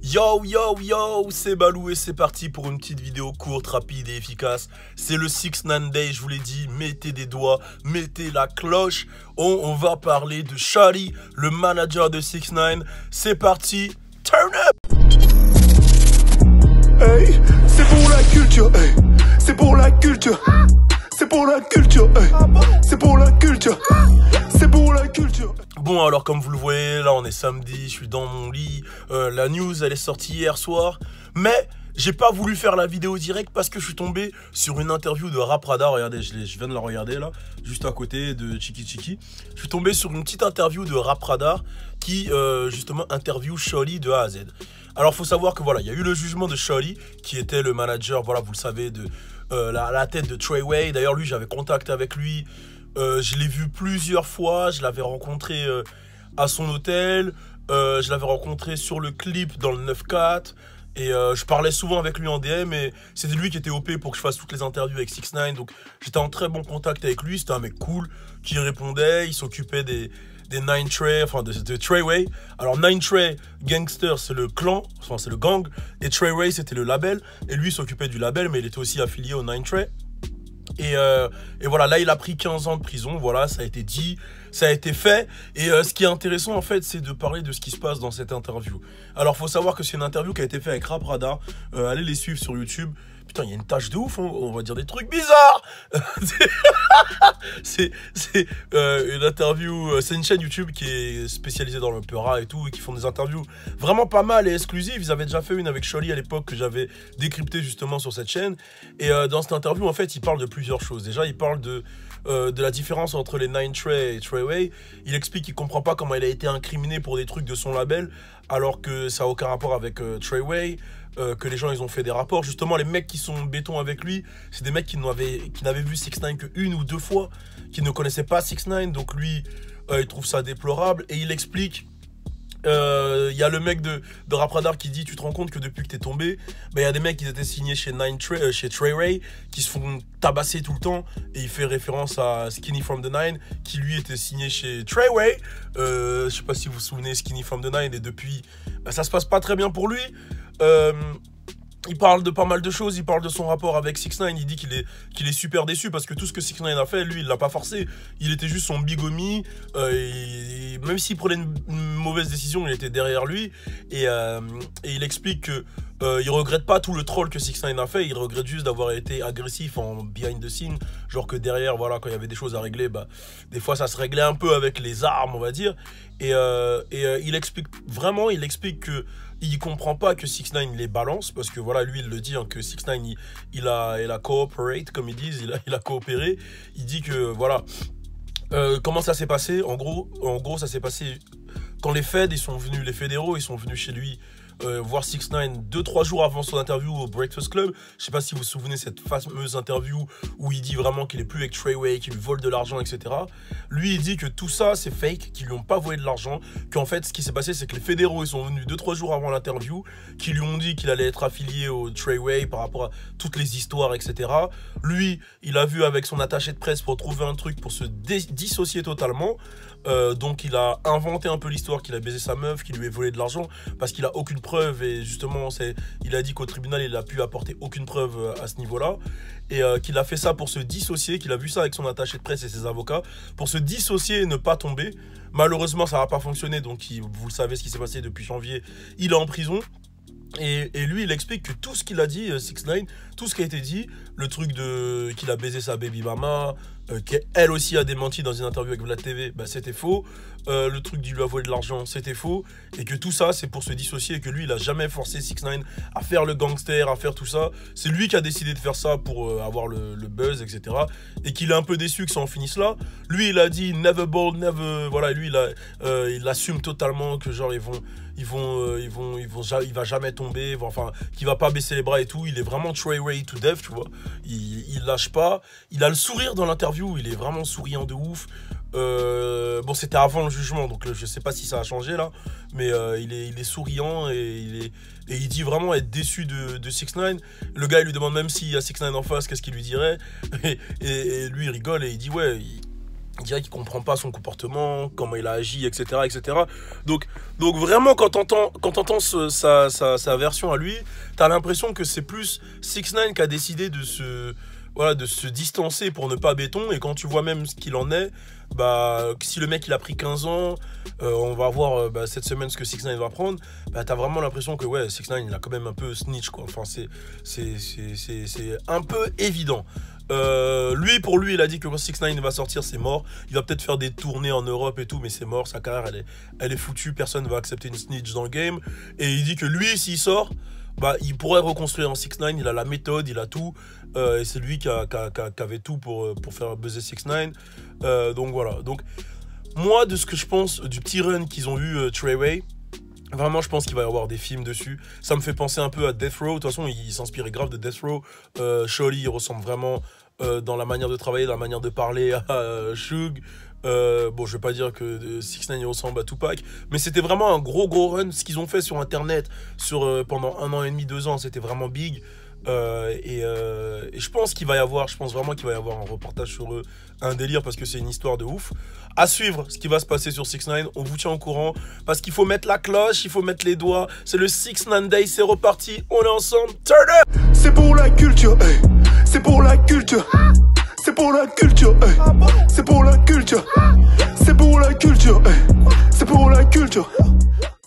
Yo yo yo, c'est Balou et c'est parti pour une petite vidéo courte, rapide et efficace. C'est le 6ix9ine Day, je vous l'ai dit, mettez des doigts, mettez la cloche. On va parler de Shawty, le manager de 6ix9ine. C'est parti, turn up. Hey, c'est pour la culture, hey, c'est pour la culture. C'est pour la culture, hey, c'est pour la culture. C'est pour la culture. Bon, alors comme vous le voyez, là on est samedi, je suis dans mon lit. La news elle est sortie hier soir, mais j'ai pas voulu faire la vidéo direct parce que je suis tombé sur une interview de Rap Radar. Regardez, je viens de la regarder là, juste à côté de Chiki Chiki. Je suis tombé sur une petite interview de Rap Radar qui justement interview Shawty de A à Z. Alors faut savoir que voilà, il y a eu le jugement de Shawty qui était le manager, voilà vous le savez, de la tête de Treyway. D'ailleurs lui j'avais contact avec lui. Je l'ai vu plusieurs fois, je l'avais rencontré à son hôtel, je l'avais rencontré sur le clip dans le 9-4 et je parlais souvent avec lui en DM et c'était lui qui était OP pour que je fasse toutes les interviews avec 6ix9ine, donc j'étais en très bon contact avec lui. C'était un mec cool qui répondait, il s'occupait des 9 Trey, enfin de Treyway. Alors 9 Trey Gangster c'est le clan, enfin c'est le gang, et Treyway c'était le label, et lui il s'occupait du label mais il était aussi affilié au 9 Trey. Et voilà, là il a pris 15 ans de prison, voilà, ça a été dit, ça a été fait. Et ce qui est intéressant en fait, c'est de parler de ce qui se passe dans cette interview. Alors faut savoir que c'est une interview qui a été faite avec Rap Radar, allez les suivre sur YouTube. Putain, il y a une tâche de ouf, on va dire des trucs bizarres. C'est une interview, c'est une chaîne YouTube qui est spécialisée dans l'opéra et tout, et qui font des interviews vraiment pas mal et exclusives. Ils avaient déjà fait une avec Shawty à l'époque que j'avais décrypté justement sur cette chaîne. Et dans cette interview, en fait, il parle de plusieurs choses. Déjà, il parle de la différence entre les 9 Trey et Treyway. Il explique qu'il comprend pas comment il a été incriminé pour des trucs de son label, alors que ça n'a aucun rapport avec Treyway. Que les gens ils ont fait des rapports. Justement, les mecs qui sont béton avec lui, c'est des mecs qui n'avaient vu 6ix9ine que une ou deux fois, qui ne connaissaient pas 6ix9ine. Donc lui, il trouve ça déplorable et il explique. Il y a le mec de Rap Radar qui dit: tu te rends compte que depuis que t'es tombé, il y a des mecs qui étaient signés chez chez Treyway qui se font tabasser tout le temps, et il fait référence à Skinny from the Nine qui lui était signé chez Treyway. Je sais pas si vous vous souvenez, Skinny from the Nine, et depuis ça se passe pas très bien pour lui. Il parle de pas mal de choses, il parle de son rapport avec 6ix9ine, il dit qu'il est super déçu parce que tout ce que 6ix9ine a fait, lui il l'a pas forcé, il était juste son big homie, et même s'il prenait une mauvaise décision, il était derrière lui, et il explique que il regrette pas tout le troll que 6ix9ine a fait, il regrette juste d'avoir été agressif en behind the scene, genre que derrière, voilà, quand il y avait des choses à régler, des fois ça se réglait un peu avec les armes, on va dire, et il explique vraiment, il explique que il comprend pas que 6ix9ine les balance, parce que voilà, lui il le dit, hein, que 6ix9ine il a cooperate, comme ils disent, il a coopéré. Il dit que voilà, comment ça s'est passé, en gros ça s'est passé quand les feds ils sont venus, les fédéraux ils sont venus chez lui voir 6ix9ine 2-3 jours avant son interview au Breakfast Club. Je sais pas si vous vous souvenez cette fameuse interview où il dit vraiment qu'il est plus avec Treyway, qu'il lui vole de l'argent, etc. Lui il dit que tout ça c'est fake, qu'ils lui ont pas volé de l'argent, qu'en fait ce qui s'est passé c'est que les fédéraux ils sont venus 2-3 jours avant l'interview, qui lui ont dit qu'il allait être affilié au Treyway par rapport à toutes les histoires, etc. Lui il a vu avec son attaché de presse pour trouver un truc pour se dissocier totalement. Donc il a inventé un peu l'histoire qu'il a baisé sa meuf, qu'il lui ait volé de l'argent, parce qu'il a aucune preuve, et justement il a dit qu'au tribunal il a pu apporter aucune preuve à ce niveau là, et qu'il a fait ça pour se dissocier, qu'il a vu ça avec son attaché de presse et ses avocats pour se dissocier et ne pas tomber. Malheureusement ça n'a pas fonctionné, donc vous le savez ce qui s'est passé depuis janvier, il est en prison. Et lui il explique que tout ce qu'il a dit, 6ix9ine, tout ce qui a été dit, le truc qu'il a baisé sa baby mama, qu'elle aussi a démenti dans une interview avec Vlad TV, c'était faux. Le truc d'il lui a volé de l'argent, c'était faux. Et que tout ça c'est pour se dissocier, et que lui il a jamais forcé 6ix9ine à faire le gangster, à faire tout ça. C'est lui qui a décidé de faire ça pour avoir le buzz, etc. Et qu'il est un peu déçu que ça en finisse là. Lui il a dit never bold, never, voilà, lui il assume totalement que genre il va jamais tomber, enfin qu'il va pas baisser les bras et tout. Il est vraiment Treyway to death, tu vois, il lâche pas, il a le sourire dans l'interview, il est vraiment souriant de ouf. Bon c'était avant le jugement, donc je sais pas si ça a changé là, mais il est souriant, et il dit vraiment être déçu de 6ix9ine. Le gars il lui demande même s'il y a 6ix9ine en face, qu'est-ce qu'il lui dirait, et lui il rigole et il dit ouais, Il dirait qu'il comprend pas son comportement, comment il a agi, etc., etc. Donc vraiment, quand t'entends sa version à lui, t'as l'impression que c'est plus 6ix9ine qui a décidé de se distancer pour ne pas béton. Et quand tu vois même ce qu'il en est, bah, si le mec il a pris 15 ans, on va voir cette semaine ce que 6ix9ine va prendre, bah, t'as vraiment l'impression que ouais, 6ix9ine il a quand même un peu snitch, quoi. Enfin, c'est un peu évident. Pour lui, il a dit que quand 6ix9ine va sortir, c'est mort. Il va peut-être faire des tournées en Europe et tout, mais c'est mort. Sa carrière, elle est foutue. Personne ne va accepter une snitch dans le game. Et il dit que lui, s'il sort, bah, il pourrait reconstruire en 6ix9ine. Il a la méthode, il a tout. Et c'est lui qui avait tout pour faire buzzer 6ix9ine. Donc voilà. Donc, moi, de ce que je pense du petit run qu'ils ont eu, Treyway, vraiment, je pense qu'il va y avoir des films dessus. Ça me fait penser un peu à Death Row. De toute façon, il s'inspirait grave de Death Row. Shawty, il ressemble vraiment dans la manière de travailler, dans la manière de parler à Suge. Bon, je vais pas dire que 6ix9ine ressemble à Tupac, mais c'était vraiment un gros run. Ce qu'ils ont fait sur Internet pendant 1 an et demi, 2 ans, c'était vraiment big. Et je pense vraiment qu'il va y avoir un reportage sur eux, un délire, parce que c'est une histoire de ouf. À suivre ce qui va se passer sur 6ix9ine, on vous tient au courant, parce qu'il faut mettre la cloche, il faut mettre les doigts. C'est le 6ix9ine Day, c'est reparti, on est ensemble, turn up. C'est pour la culture, hey. C'est pour la culture. C'est pour la culture, hey. C'est pour la culture. C'est pour la culture, hey. C'est pour la culture.